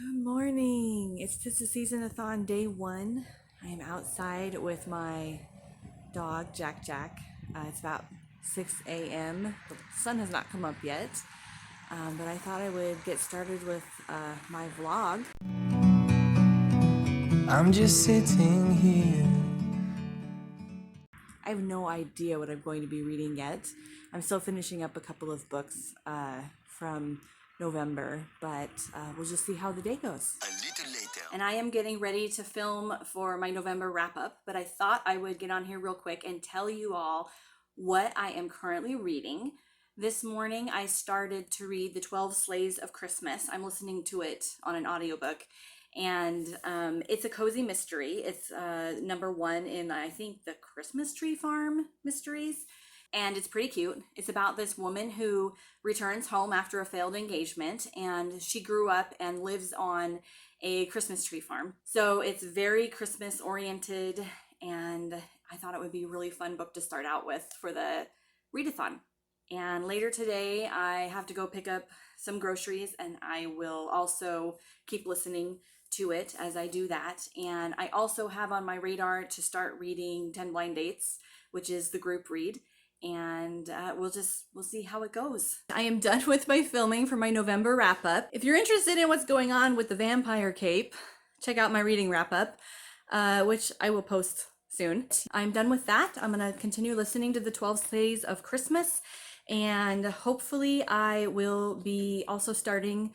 Good morning. It's Tistheseasonathon day one. I am outside with my dog, Jack. It's about 6 a.m. The sun has not come up yet, but I thought I would get started with my vlog. I'm just sitting here. I have no idea what I'm going to be reading yet. I'm still finishing up a couple of books from November, but we'll just see how the day goes. A little later. And I am getting ready to film for my November wrap up, but I thought I would get on here real quick and tell you all what I am currently reading. This morning I started to read The 12 Slaves of Christmas. I'm listening to it on an audiobook. And it's a cozy mystery. It's number one in, I think, the Christmas Tree Farm mysteries. And it's pretty cute. It's about this woman who returns home after a failed engagement, and she grew up and lives on a Christmas tree farm. So it's very Christmas oriented, and I thought it would be a really fun book to start out with for the readathon. And later today, I have to go pick up some groceries, and I will also keep listening to it as I do that. And I also have on my radar to start reading 10 Blind Dates, which is the group read. And we'll see how it goes. I am done with my filming for my November wrap up. If you're interested in what's going on with the vampire cape, check out my reading wrap up, which I will post soon. I'm done with that. I'm gonna continue listening to the 12 Slaves of Christmas, and hopefully I will be also starting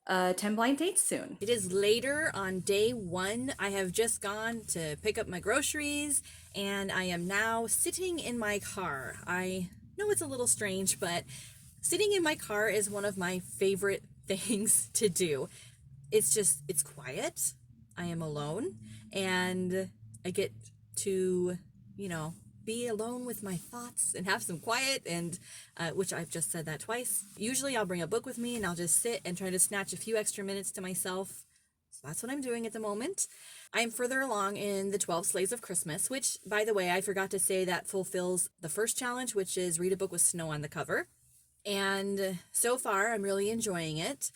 10 Blind Dates soon. It is later on day one. I have just gone to pick up my groceries, and I am now sitting in my car. I know it's a little strange, but sitting in my car is one of my favorite things to do. It's quiet. I am alone, and I get to, be alone with my thoughts and have some quiet, and which I've just said that twice. Usually I'll bring a book with me and I'll just sit and try to snatch a few extra minutes to myself. So that's what I'm doing at the moment. I'm further along in the 12 Slaves of Christmas, which, by the way, I forgot to say that fulfills the first challenge, which is read a book with snow on the cover. And so far, I'm really enjoying it.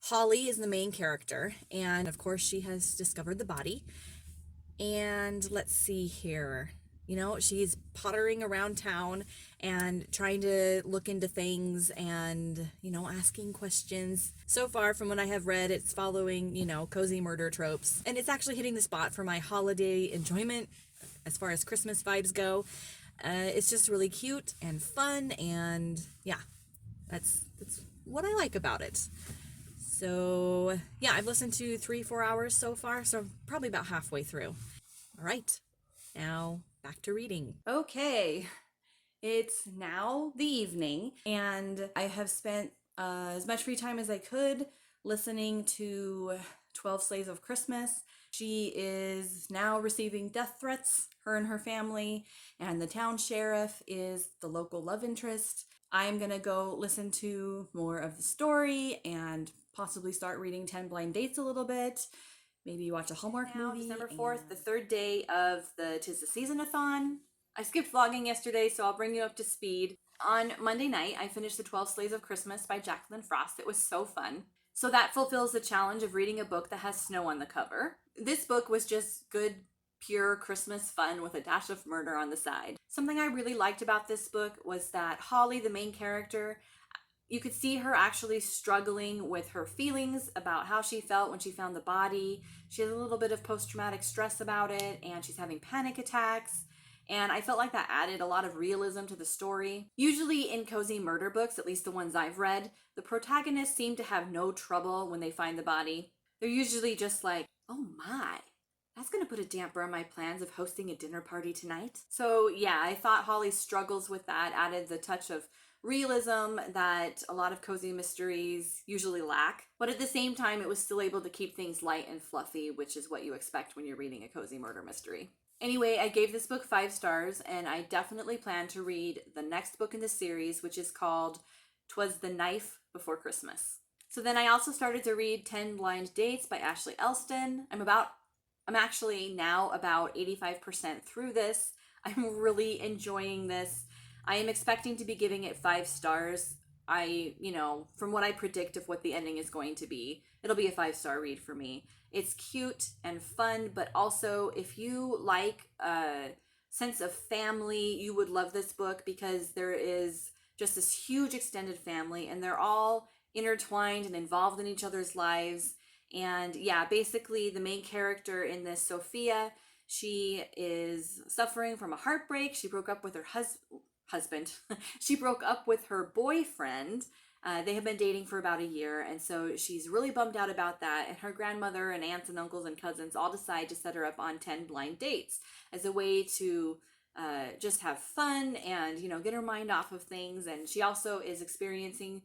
Holly is the main character, and of course she has discovered the body. And let's see here. She's pottering around town and trying to look into things and, asking questions. So far from what I have read, it's following, cozy murder tropes. And it's actually hitting the spot for my holiday enjoyment as far as Christmas vibes go. It's just really cute and fun, and yeah, that's what I like about it. So yeah, I've listened to 3-4 hours so far, so probably about halfway through. All right, now back to reading. Okay, it's now the evening, and I have spent as much free time as I could listening to 12 Slaves of Christmas. She is now receiving death threats, her and her family, and the town sheriff is the local love interest. I'm gonna go listen to more of the story and possibly start reading 10 Blind Dates a little bit. Maybe watch a Hallmark movie. December 4th, the third day of the Tistheseasonathon. I skipped vlogging yesterday, so I'll bring you up to speed. On Monday night, I finished The 12 Slaves of Christmas by Jacqueline Frost. It was so fun. So that fulfills the challenge of reading a book that has snow on the cover. This book was just good, pure Christmas fun with a dash of murder on the side. Something I really liked about this book was that Holly, the main character, you could see her actually struggling with her feelings about how she felt when she found the body. She has a little bit of post-traumatic stress about it, and she's having panic attacks. And I felt like that added a lot of realism to the story. Usually in cozy murder books, at least the ones I've read, the protagonists seem to have no trouble when they find the body. They're usually just like, oh my, that's gonna put a damper on my plans of hosting a dinner party tonight. So yeah, I thought Holly's struggles with that added the touch of realism that a lot of cozy mysteries usually lack, but at the same time it was still able to keep things light and fluffy, which is what you expect when you're reading a cozy murder mystery. Anyway, I gave this book 5 stars, and I definitely plan to read the next book in the series, which is called 'Twas the Knife Before Christmas. So then I also started to read 10 Blind Dates by Ashley Elston. I'm actually now about 85% through this. I'm really enjoying this. I am expecting to be giving it 5 stars from what I predict of what the ending is going to be, it'll be a 5-star read for me. It's cute and fun, but also if you like a sense of family, you would love this book because there is just this huge extended family and they're all intertwined and involved in each other's lives. And yeah, basically the main character in this, Sophia, she is suffering from a heartbreak. She broke up with her husband. She broke up with her boyfriend. They have been dating for about a year, and so she's really bummed out about that. And her grandmother and aunts and uncles and cousins all decide to set her up on 10 blind dates as a way to just have fun and, get her mind off of things. And she also is experiencing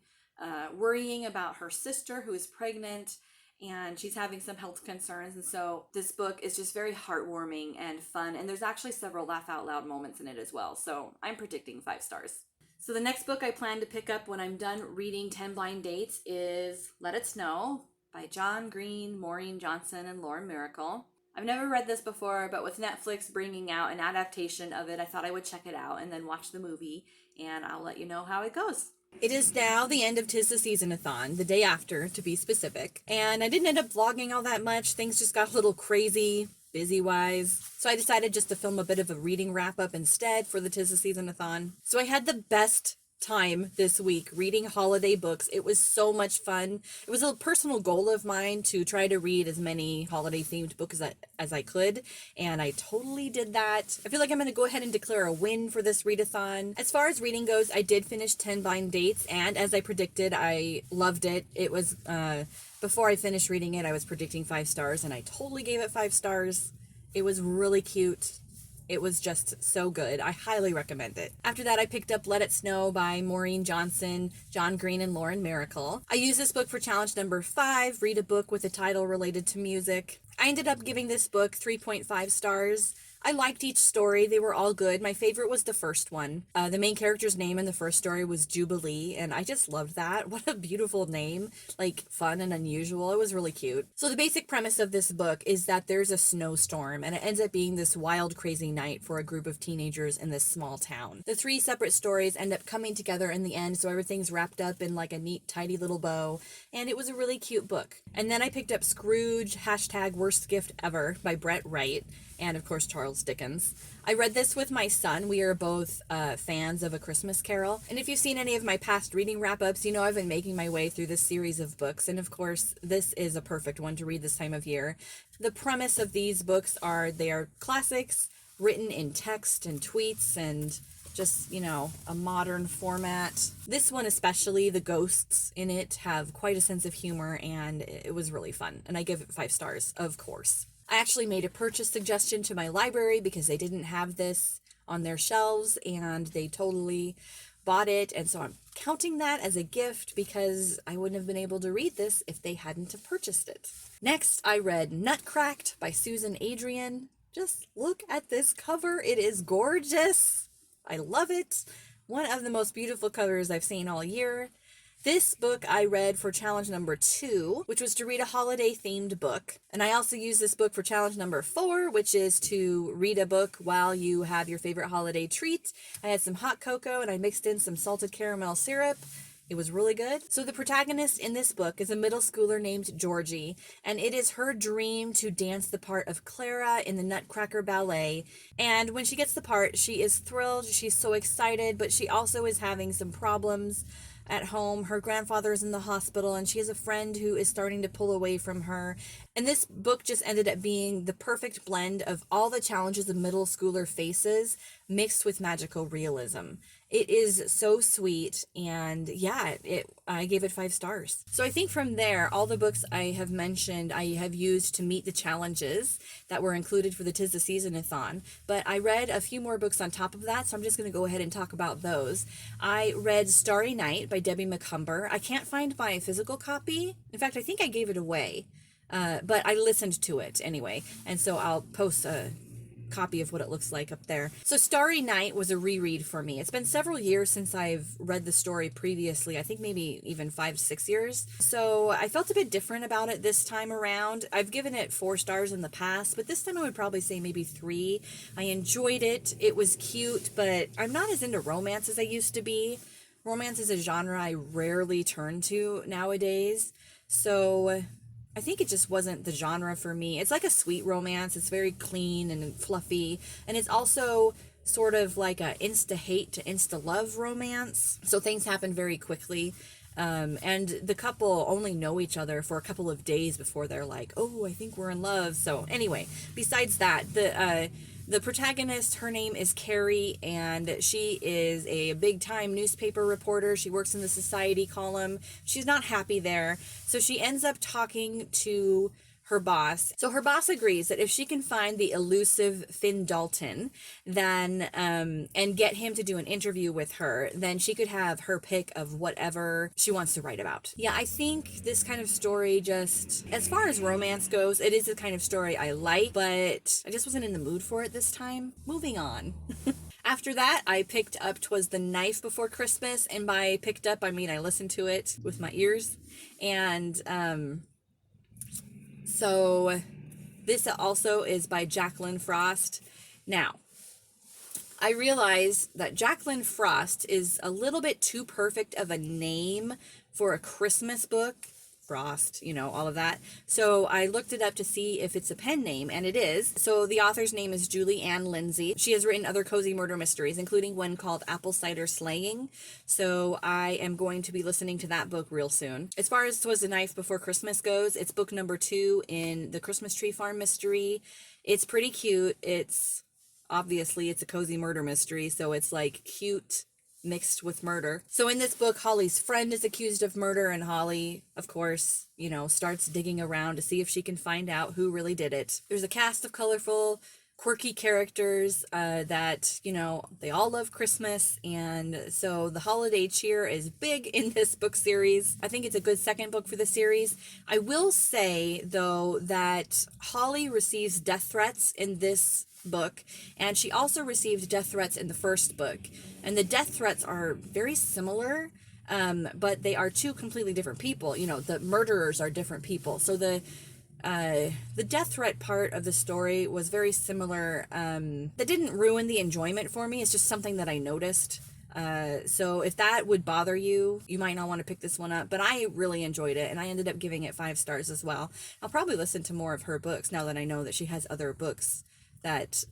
worrying about her sister who is pregnant, and she's having some health concerns. And so this book is just very heartwarming and fun, and there's actually several laugh out loud moments in it as well. So I'm predicting 5 stars. So the next book I plan to pick up when I'm done reading 10 Blind Dates is Let It Snow by John Green, Maureen Johnson, and Lauren Miracle. I've never read this before, but with Netflix bringing out an adaptation of it, I thought I would check it out and then watch the movie, and I'll let you know how it goes. It is now the end of Tistheseasonathon, the day after, to be specific. And I didn't end up vlogging all that much. Things just got a little crazy, busy-wise. So I decided just to film a bit of a reading wrap-up instead for the Tistheseasonathon. So I had the best time this week reading holiday books. It was so much fun. It was a personal goal of mine to try to read as many holiday themed books as I could, and I totally did that. I feel like I'm going to go ahead and declare a win for this readathon. As far as reading goes, I did finish 10 Blind Dates, and as I predicted, I loved it. It was before I finished reading it, I was predicting 5 stars, and I totally gave it 5 stars. It was really cute. It was just so good. I highly recommend it. After that, I picked up Let It Snow by Maureen Johnson, John Green, and Lauren Miracle. I used this book for challenge number 5, read a book with a title related to music. I ended up giving this book 3.5 stars. I liked each story. They were all good. My favorite was the first one. The main character's name in the first story was Jubilee, and I just loved that. What a beautiful name. Like, fun and unusual. It was really cute. So the basic premise of this book is that there's a snowstorm, and it ends up being this wild, crazy night for a group of teenagers in this small town. The 3 separate stories end up coming together in the end, so everything's wrapped up in like a neat, tidy little bow, and it was a really cute book. And then I picked up Scrooge, #Worst Gift Ever by Brett Wright, and of course Charles Dickens. I read this with my son. We are both fans of A Christmas Carol. And if you've seen any of my past reading wrap-ups, you know I've been making my way through this series of books. And of course, this is a perfect one to read this time of year. The premise of these books they are classics written in text and tweets and just, a modern format. This one especially, the ghosts in it have quite a sense of humor, and it was really fun. And I give it 5 stars, of course. I actually made a purchase suggestion to my library because they didn't have this on their shelves, and they totally bought it, and so I'm counting that as a gift because I wouldn't have been able to read this if they hadn't have purchased it. Next, I read Nutcracked by Susan Adrian. Just look at this cover. It is gorgeous. I love it. One of the most beautiful covers I've seen all year. This book I read for challenge number 2, which was to read a holiday-themed book. And I also used this book for challenge number 4, which is to read a book while you have your favorite holiday treat. I had some hot cocoa and I mixed in some salted caramel syrup. It was really good. So the protagonist in this book is a middle schooler named Georgie, and it is her dream to dance the part of Clara in the Nutcracker ballet. And when she gets the part, she is thrilled, she's so excited, but she also is having some problems at home. Her grandfather is in the hospital, and she has a friend who is starting to pull away from her. And this book just ended up being the perfect blend of all the challenges a middle schooler faces mixed with magical realism. It is so sweet, and yeah, I gave it 5 stars. So I think from there, all the books I have mentioned, I have used to meet the challenges that were included for the Tistheseasonathon, but I read a few more books on top of that, so I'm just going to go ahead and talk about those. I read Starry Night by Debbie McCumber. I can't find my physical copy. In fact, I think I gave it away, but I listened to it anyway, and so I'll post a copy of what it looks like up there. So Starry Night was a reread for me. It's been several years since I've read the story previously. I think maybe even 5-6 years. So I felt a bit different about it this time around. I've given it 4 stars in the past, but this time I would probably say maybe 3. I enjoyed it. It was cute, but I'm not as into romance as I used to be. Romance is a genre I rarely turn to nowadays, so I think it just wasn't the genre for me. It's like a sweet romance. It's very clean and fluffy, and it's also sort of like a insta-hate to insta-love romance, so things happen very quickly. And the couple only know each other for a couple of days before they're like, oh, I think we're in love. So anyway, besides that, the protagonist, her name is Carrie, and she is a big-time newspaper reporter. She works in the society column. She's not happy there, so she ends up talking to her boss. So her boss agrees that if she can find the elusive Finn Dalton, then and get him to do an interview with her, then she could have her pick of whatever she wants to write about. Yeah, I think this kind of story, just as far as romance goes, it is the kind of story I like, but I just wasn't in the mood for it this time. Moving on. After that, I picked up 'Twas the Knife Before Christmas, and by picked up, I mean I listened to it with my ears, and so this also is by Jacqueline Frost. Now, I realize that Jacqueline Frost is a little bit too perfect of a name for a Christmas book. Frost, you know, all of that. So I looked it up to see if it's a pen name, and it is. So the author's name is Julie Ann Lindsay. She has written other cozy murder mysteries, including one called Apple Cider Slaying. So I am going to be listening to that book real soon. As far as 'Twas the Knife Before Christmas goes, it's book number 2 in the Christmas Tree Farm mystery. It's pretty cute. Obviously, it's a cozy murder mystery, so it's like cute mixed with murder. So in this book, Holly's friend is accused of murder, and Holly, of course, you know, starts digging around to see if she can find out who really did it. There's a cast of colorful, quirky characters that, you know, they all love Christmas, and so the holiday cheer is big in this book series. I think it's a good second book for the series. I will say, though, that Holly receives death threats in this book, and she also received death threats in the first book, and the death threats are very similar, but they are two completely different people. You know, the murderers are different people, so the death threat part of the story was very similar. That didn't ruin the enjoyment for me. It's just something that I noticed. So if that would bother you, you might not want to pick this one up, but I really enjoyed it, and I ended up giving it 5 stars as well. I'll probably listen to more of her books now that I know that she has other books that,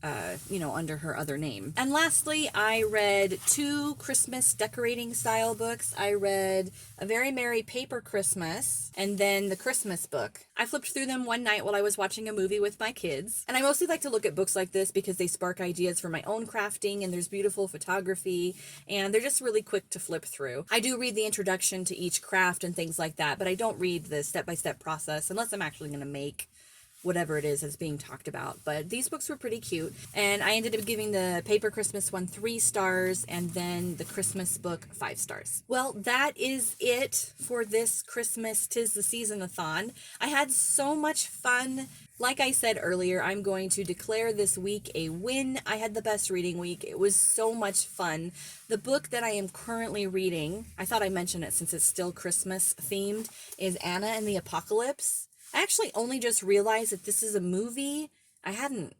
you know, under her other name. And lastly, I read 2 Christmas decorating style books. I read A Very Merry Paper Christmas, and then the Christmas book. I flipped through them one night while I was watching a movie with my kids. And I mostly like to look at books like this because they spark ideas for my own crafting, and there's beautiful photography, and they're just really quick to flip through. I do read the introduction to each craft and things like that, but I don't read the step-by-step process unless I'm actually going to make whatever it is that's being talked about. But these books were pretty cute, and I ended up giving the Paper Christmas one 3 stars, and then the Christmas book 5 stars. Well, that is it for this Christmas Tis the Seasonathon. I had so much fun. Like I said earlier, I'm going to declare this week a win. I had the best reading week. It was so much fun. The book that I am currently reading, I thought I mentioned it since it's still Christmas themed, is Anna and the Apocalypse. I actually only just realized that this is a movie. I hadn't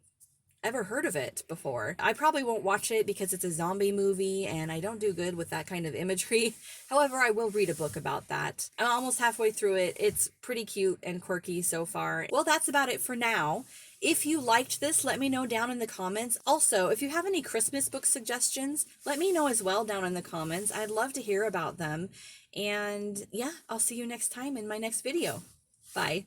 ever heard of it before. I probably won't watch it because it's a zombie movie, and I don't do good with that kind of imagery. However, I will read a book about that. I'm almost halfway through it. It's pretty cute and quirky so far. Well, that's about it for now. If you liked this, let me know down in the comments. Also, if you have any Christmas book suggestions, let me know as well down in the comments. I'd love to hear about them. And yeah, I'll see you next time in my next video. Bye.